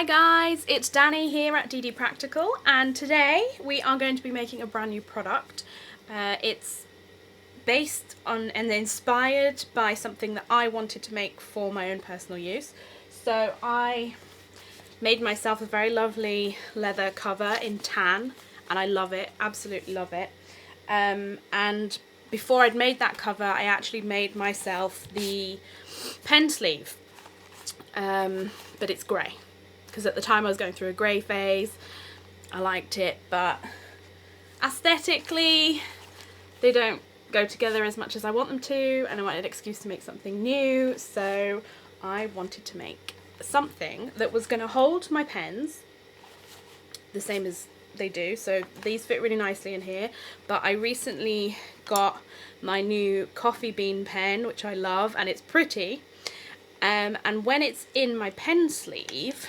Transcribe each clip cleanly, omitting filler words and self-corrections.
Hi guys, it's Danny here at DD Practical, and today we are going to be making a brand new product. It's based on and inspired by something that I wanted to make for my own personal use. So I made myself a very lovely leather cover in tan, and I love it, absolutely love it. And before I'd made that cover, I actually made myself the pen sleeve, but it's grey. Because at the time I was going through a grey phase. I liked it, but aesthetically they don't go together as much as I want them to, and I wanted an excuse to make something new, so I wanted to make something that was going to hold my pens the same as they do. So these fit really nicely in here, but I recently got my new coffee bean pen, which I love, and it's pretty, and when it's in my pen sleeve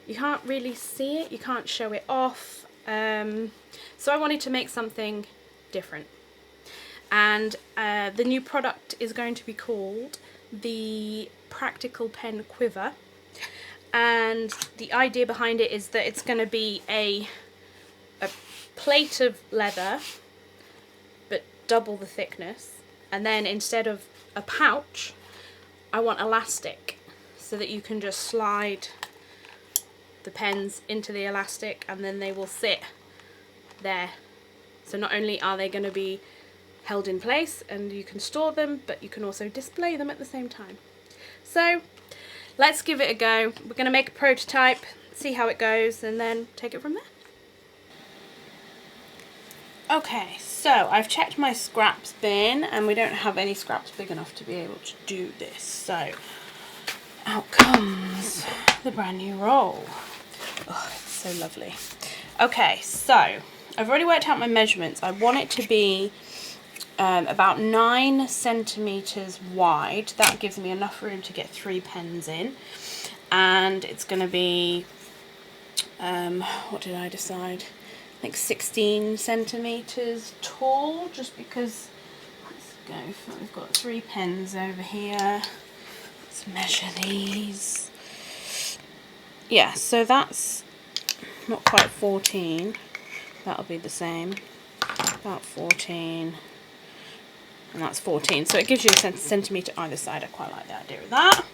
you can't really see it, you can't show it off, so I wanted to make something different. And the new product is going to be called the Practical Pen Quiver, and the idea behind it is that it's going to be a plate of leather but double the thickness, and then instead of a pouch I want elastic so that you can just slide the pens into the elastic and then they will sit there. So not only are they going to be held in place and you can store them, but you can also display them at the same time. So let's give it a go. We're going to make a prototype, see how it goes, and then take it from there. Okay, so I've checked my scraps bin and we don't have any scraps big enough to be able to do this, so out comes the brand new roll. Oh, it's so lovely. Okay, so I've already worked out my measurements. I want it to be about 9 centimeters wide. That gives me enough room to get 3 pens in, and it's going to be what did I decide? I think 16 centimeters tall, just because. Let's go for, we've got 3 pens over here. Let's measure these. Yeah, so that's not quite 14. That'll be the same. About 14. And that's 14. So it gives you a centimetre either side. I quite like the idea of that.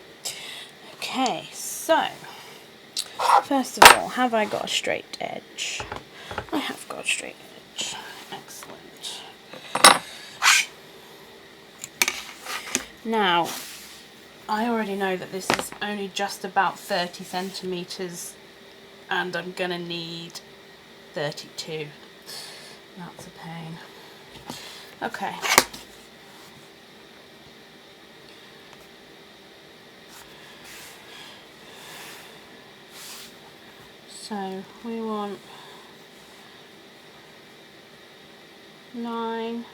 Okay, so first of all, have I got a straight edge? I have got a straight edge. Excellent. Now, I already know that this is only just about 30 centimetres and I'm going to need 32. That's a pain. Okay. So we want 9.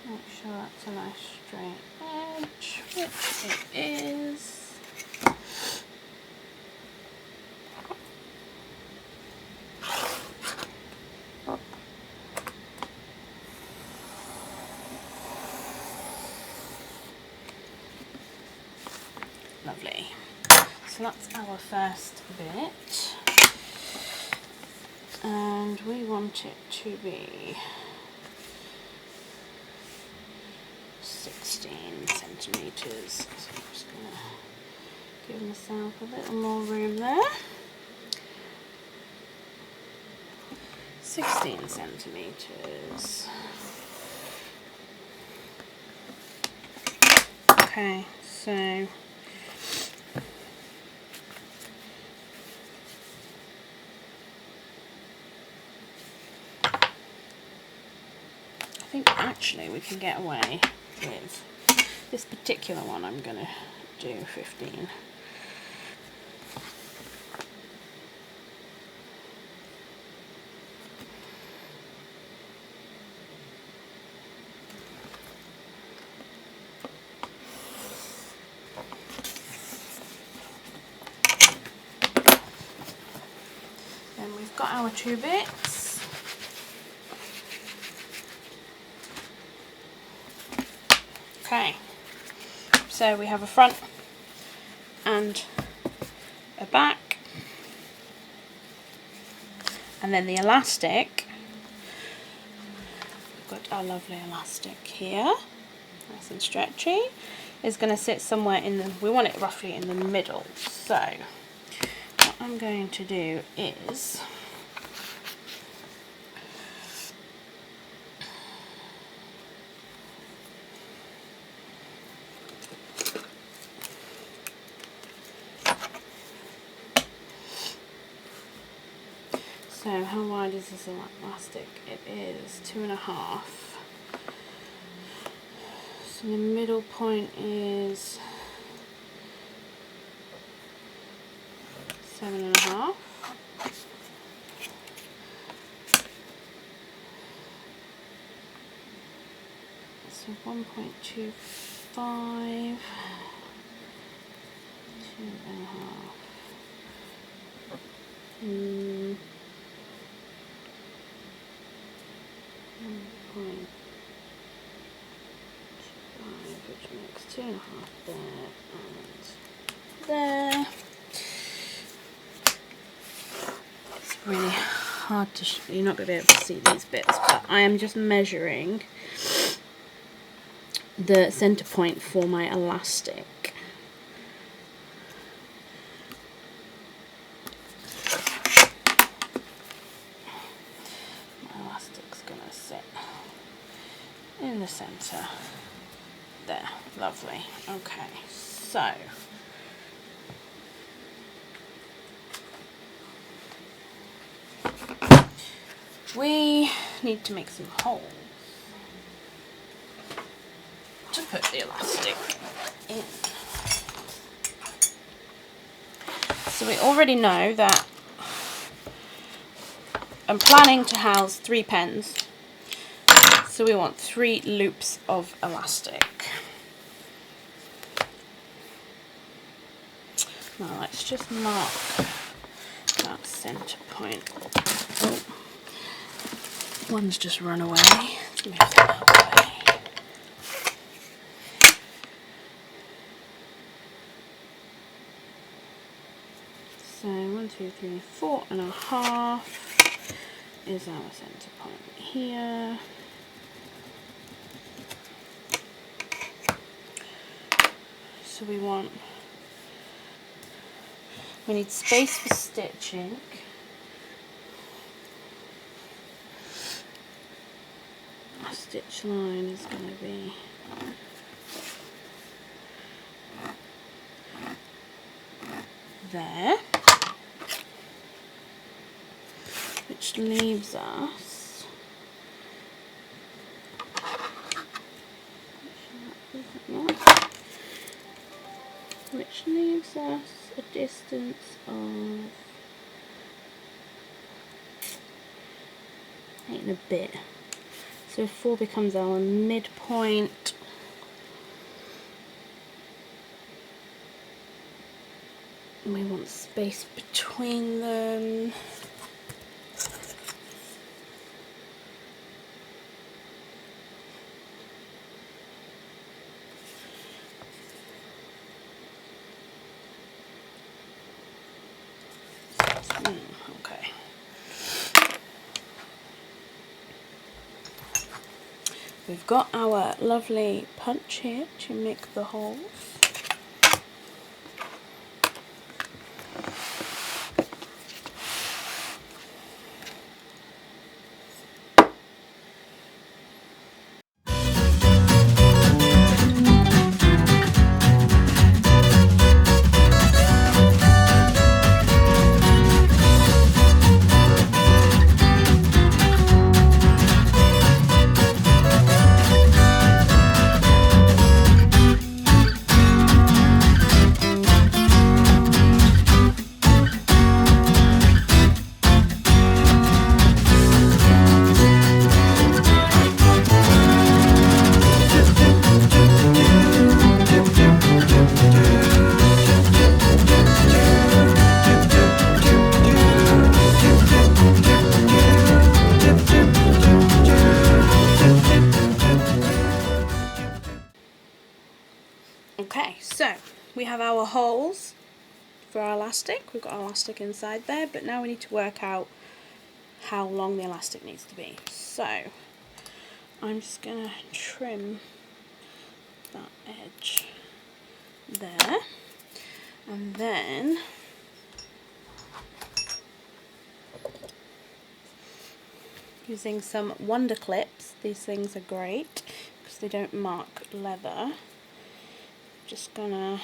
Make sure that's a nice straight edge, which it is. Lovely. So that's our first bit. And we want it to be 16 centimetres. So I'm just going to give myself a little more room there. 16 centimetres. Okay, so I think actually we can get away with this particular one. I'm going to do 15. Then we've got our 2 bits. Okay, so we have a front and the back. And then the elastic, we've got our lovely elastic here, nice and stretchy, is going to sit somewhere in the, we want it roughly in the middle. So what I'm going to do is so how wide is this elastic? It is 2.5. So the middle point is 7.5. So 1.25, 2.5. 1.25, which makes 2.5 there and there. It's really hard to, you're not going to be able to see these bits, but I am just measuring the center point for my elastic. In the center there. Lovely. Okay, so we need to make some holes to put the elastic in. So we already know that I'm planning to house 3 pens. So we want 3 loops of elastic. Now let's just mark that center point. Oh, one's just run away. Let's move that away. So 1, 2, 3, 4.5 is our center point here. So we need space for stitching. Our stitch line is going to be there, which leaves us a distance of 8 and a bit. So 4 becomes our midpoint. And we want space between them. Okay. We've got our lovely punch here to make the holes. Okay, so we have our holes for our elastic. We've got our elastic inside there, but now we need to work out how long the elastic needs to be. So I'm just going to trim that edge there, and then using some Wonder Clips, these things are great because they don't mark leather. Just gonna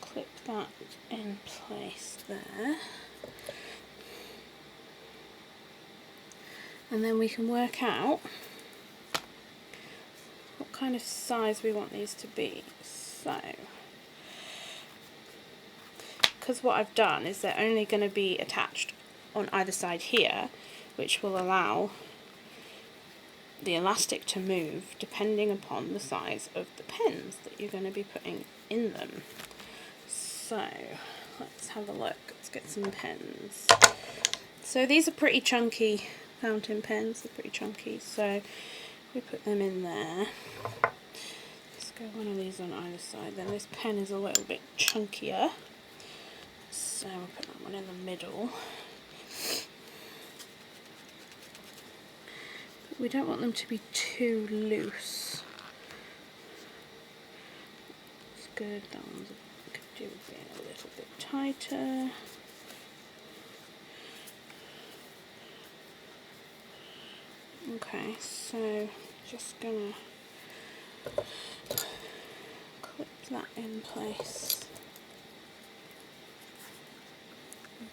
clip that in place there, and then we can work out what kind of size we want these to be. So, because what I've done is they're only going to be attached on either side here, which will allow the elastic to move depending upon the size of the pens that you're going to be putting in them. So let's have a look. Let's get some pens. So these are pretty chunky fountain pens. They're pretty chunky, so we put them in there. Let's go one of these on either side. Then this pen is a little bit chunkier, so we'll put that one in the middle. We don't want them to be too loose. It's good. That one's could do with being a little bit tighter. Okay, so just gonna clip that in place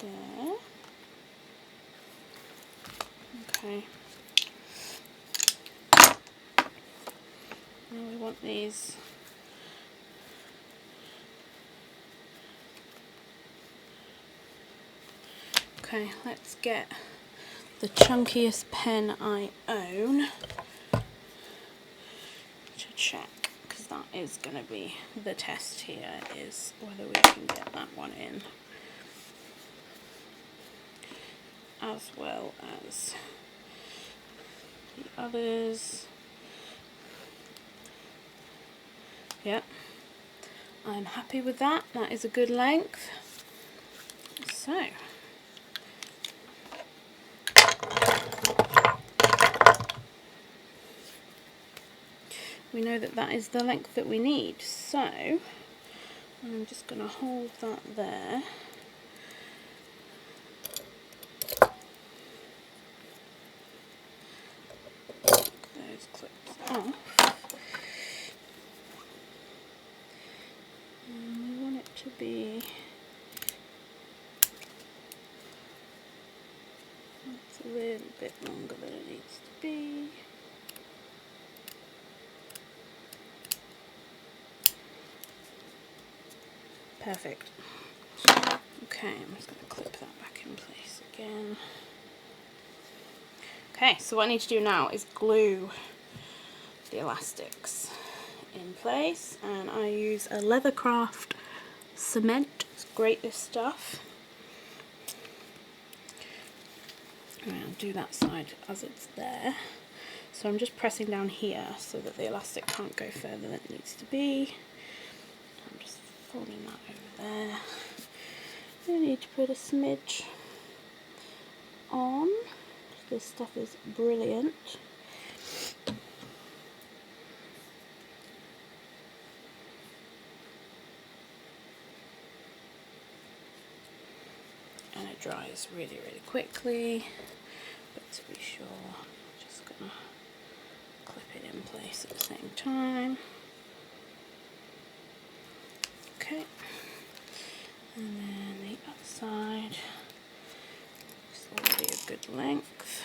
there. Okay. Now we want these okay, let's get the chunkiest pen I own to check, because that is going to be the test here, is whether we can get that one in, as well as the others. Yep, I'm happy with that. That is a good length. So we know that that is the length that we need. So I'm just going to hold that there. Take those clips off. We want it to be a little bit longer than it needs to be. Perfect. Okay, I'm just going to clip that back in place again. Okay, so what I need to do now is glue the elastics in place, and I use a leathercraft cement. It's great, this stuff. And I'll do that side as it's there. So I'm just pressing down here so that the elastic can't go further than it needs to be. I'm just folding that over there. I need to put a smidge on. This stuff is brilliant. And it dries really, really quickly. But to be sure, I'm just gonna clip it in place at the same time. Okay. And then the other side. This will be a good length.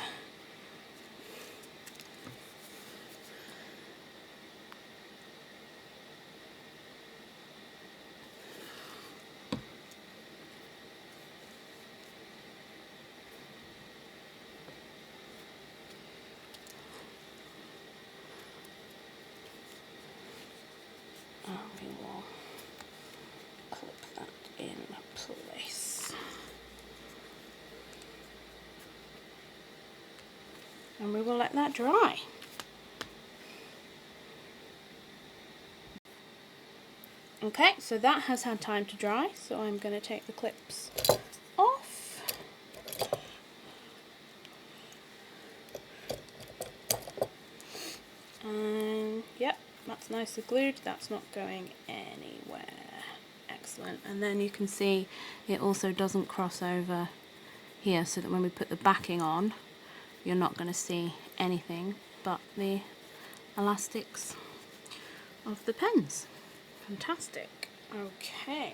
We will clip that in place. And we will let that dry. Okay, so that has had time to dry, so I'm going to take the clips off. And yep, that's nicely glued, that's not going anywhere. Excellent. And then you can see it also doesn't cross over here, so that when we put the backing on, you're not going to see anything but the elastics of the pens. Fantastic. Okay,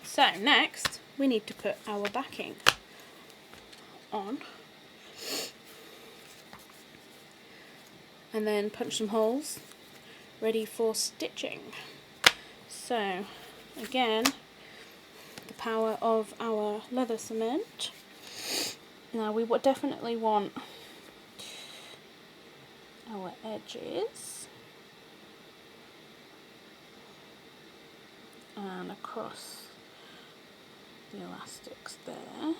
so next we need to put our backing on and then punch some holes ready for stitching. So again, the power of our leather cement. Now we would definitely want our edges and across the elastics there.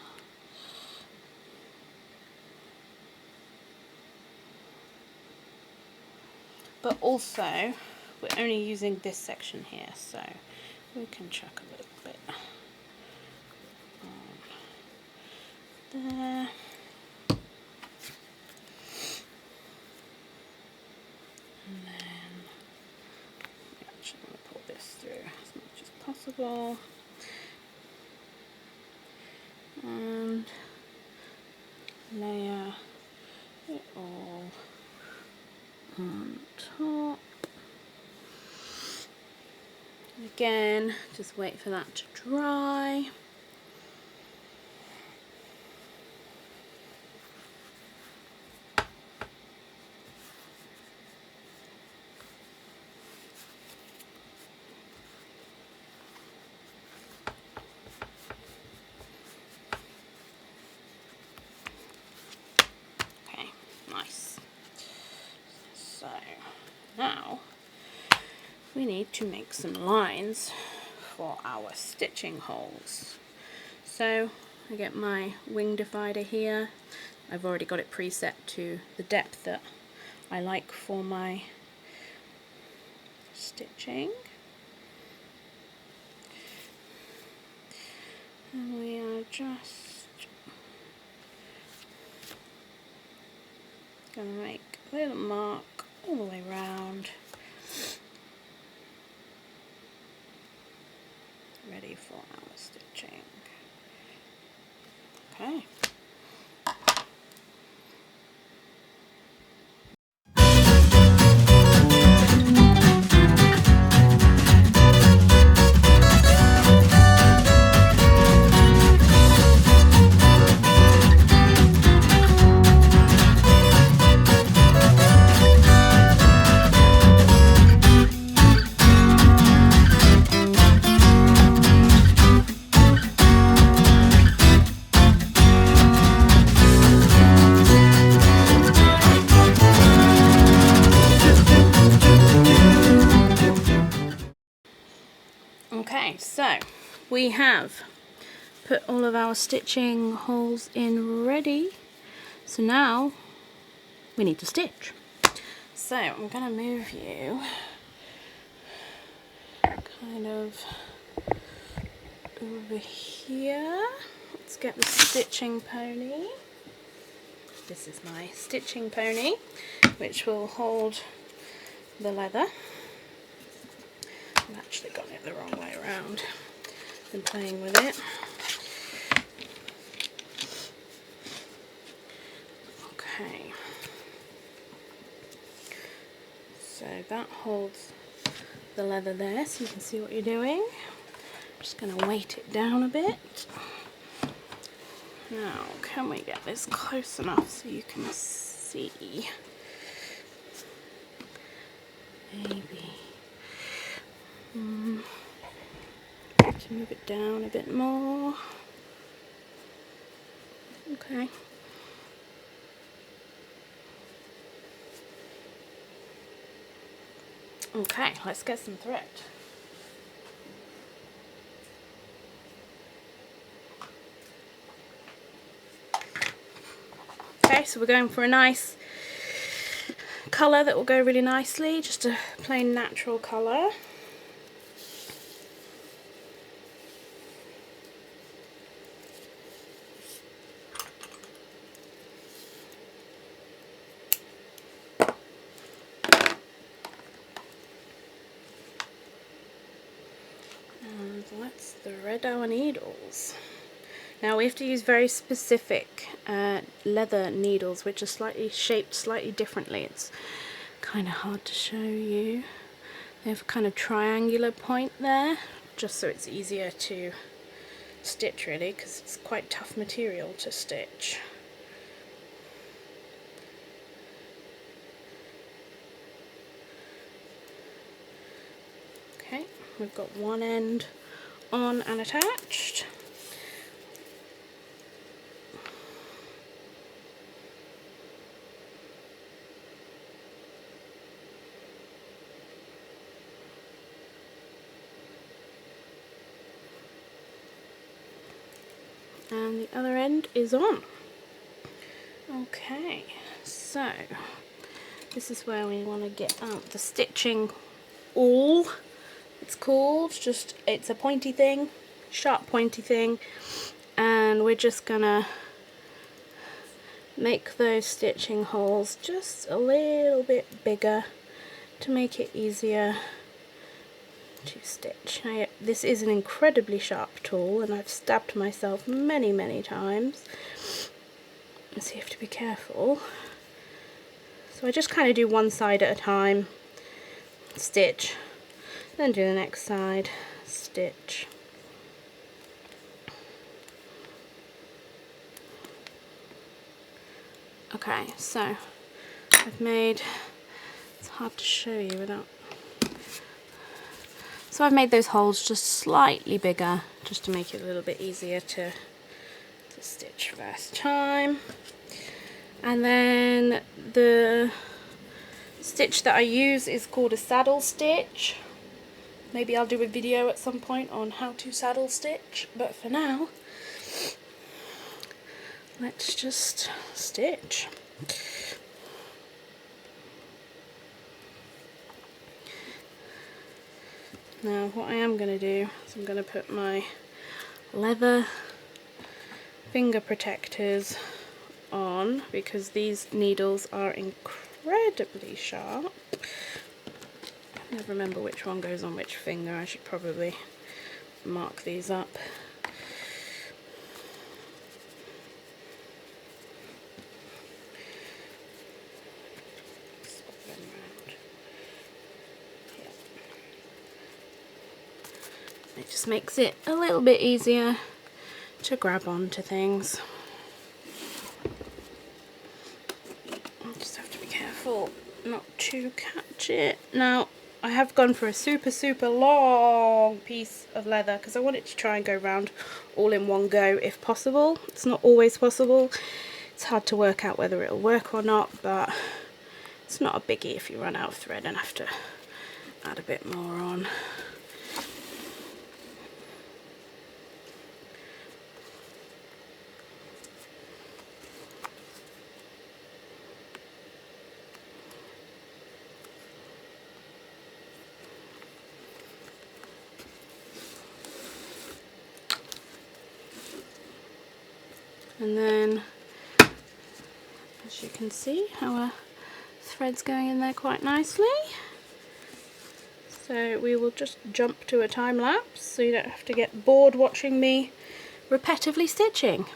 But also we're only using this section here, so we can chuck a little bit on there. And then actually I'm going to pull this through as much as possible. And layer it all on top. Again, just wait for that to dry. Okay, nice. So now we need to make some lines for our stitching holes. So I get my wing divider here. I've already got it preset to the depth that I like for my stitching. And we are just going to make a little mark all the way around, ready for our stitching. Okay. Okay, so we have put all of our stitching holes in ready. So now we need to stitch. So I'm going to move you kind of over here. Let's get the stitching pony. This is my stitching pony, which will hold the leather. I've actually got it the wrong way around. Been playing with it. Okay. So that holds the leather there, so you can see what you're doing. I'm just going to weight it down a bit. Now, can we get this close enough so you can see? Maybe. To move it down a bit more. Okay. Okay, let's get some thread. Okay, so we're going for a nice colour that will go really nicely, just a plain natural colour. let's thread our needles. Now we have to use very specific leather needles, which are shaped slightly differently. It's kind of hard to show you. They have a kind of triangular point there, just so it's easier to stitch really, because it's quite tough material to stitch. Okay, we've got one end on and attached. And the other end is on. Okay, so this is where we want to get out the stitching awl, it's called. It's a pointy thing, sharp pointy thing, and we're just gonna make those stitching holes just a little bit bigger to make it easier to stitch. Now, this is an incredibly sharp tool, and I've stabbed myself many times, so you have to be careful. So I just kind of do one side at a time, stitch, then do the next side, stitch. Okay, so I've made, it's hard to show you without, so I've made those holes just slightly bigger, just to make it a little bit easier to stitch first time. And then the stitch that I use is called a saddle stitch. Maybe I'll do a video at some point on how to saddle stitch, but for now, let's just stitch. Now what I am going to do is I'm going to put my leather finger protectors on, because these needles are incredibly sharp. I never remember which one goes on which finger. I should probably mark these up. It just makes it a little bit easier to grab onto things. You just have to be careful not to catch it. Now, I have gone for a super long piece of leather because I want it to try and go round all in one go if possible. It's not always possible. It's hard to work out whether it'll work or not, but it's not a biggie if you run out of thread and have to add a bit more on. And then, as you can see, our thread's going in there quite nicely. So we will just jump to a time lapse so you don't have to get bored watching me repetitively stitching.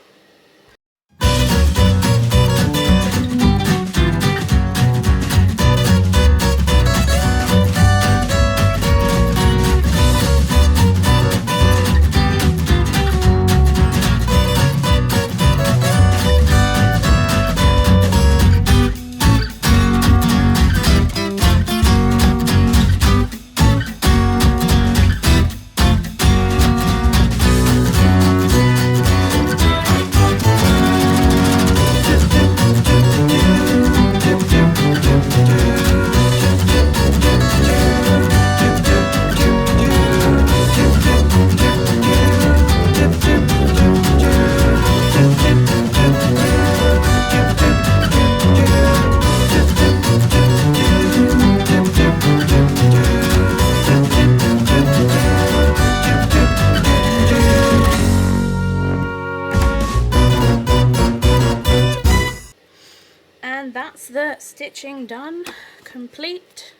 And that's the stitching done, complete.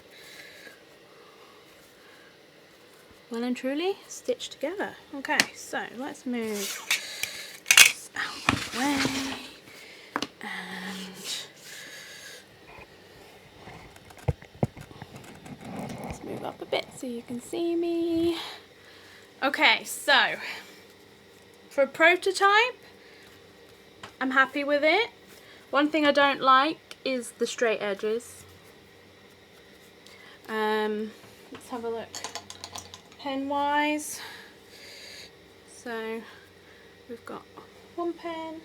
well and truly stitched together. Okay, so let's move this out of the way, and let's move up a bit so you can see me. Okay, so for a prototype, I'm happy with it. One thing I don't like is the straight edges. Let's have a look pen wise. So we've got one pen,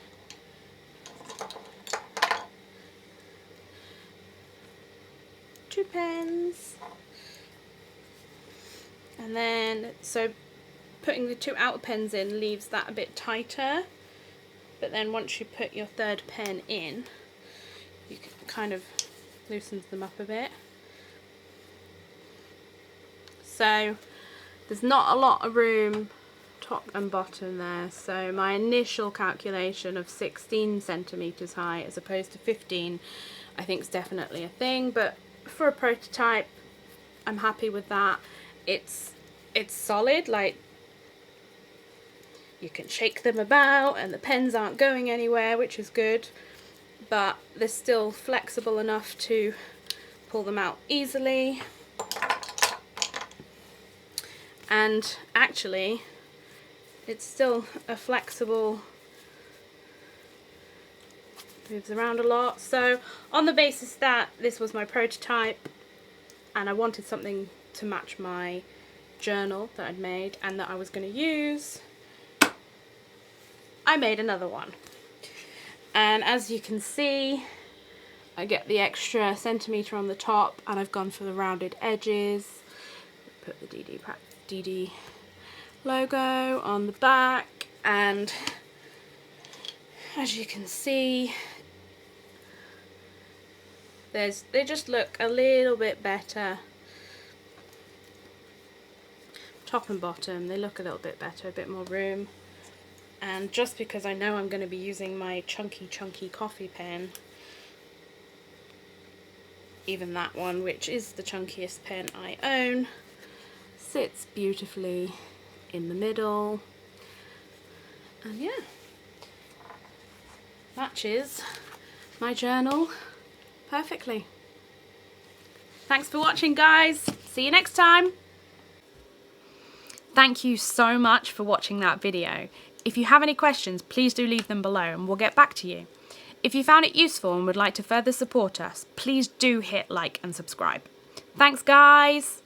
two pens, and then so putting the two outer pens in leaves that a bit tighter, but then once you put your third pen in, you can kind of loosens them up a bit. So there's not a lot of room top and bottom there, so my initial calculation of 16 centimeters high as opposed to 15 I think is definitely a thing, but for a prototype I'm happy with that. It's solid, like you can shake them about and the pens aren't going anywhere, which is good, but they're still flexible enough to pull them out easily. And actually it's still a flexible, moves around a lot. So on the basis that this was my prototype and I wanted something to match my journal that I'd made and that I was going to use, I made another one. And as you can see, I get the extra centimetre on the top and I've gone for the rounded edges. Put the DD logo on the back, and as you can see they just look a little bit better. Top and bottom, they look a little bit better, a bit more room. And just because I know I'm going to be using my chunky coffee pen, even that one, which is the chunkiest pen I own, sits beautifully in the middle, and yeah, matches my journal perfectly. Thanks for watching, guys. See you next time. Thank you so much for watching that video. If you have any questions, please do leave them below and we'll get back to you. If you found it useful and would like to further support us, please do hit like and subscribe. Thanks, guys.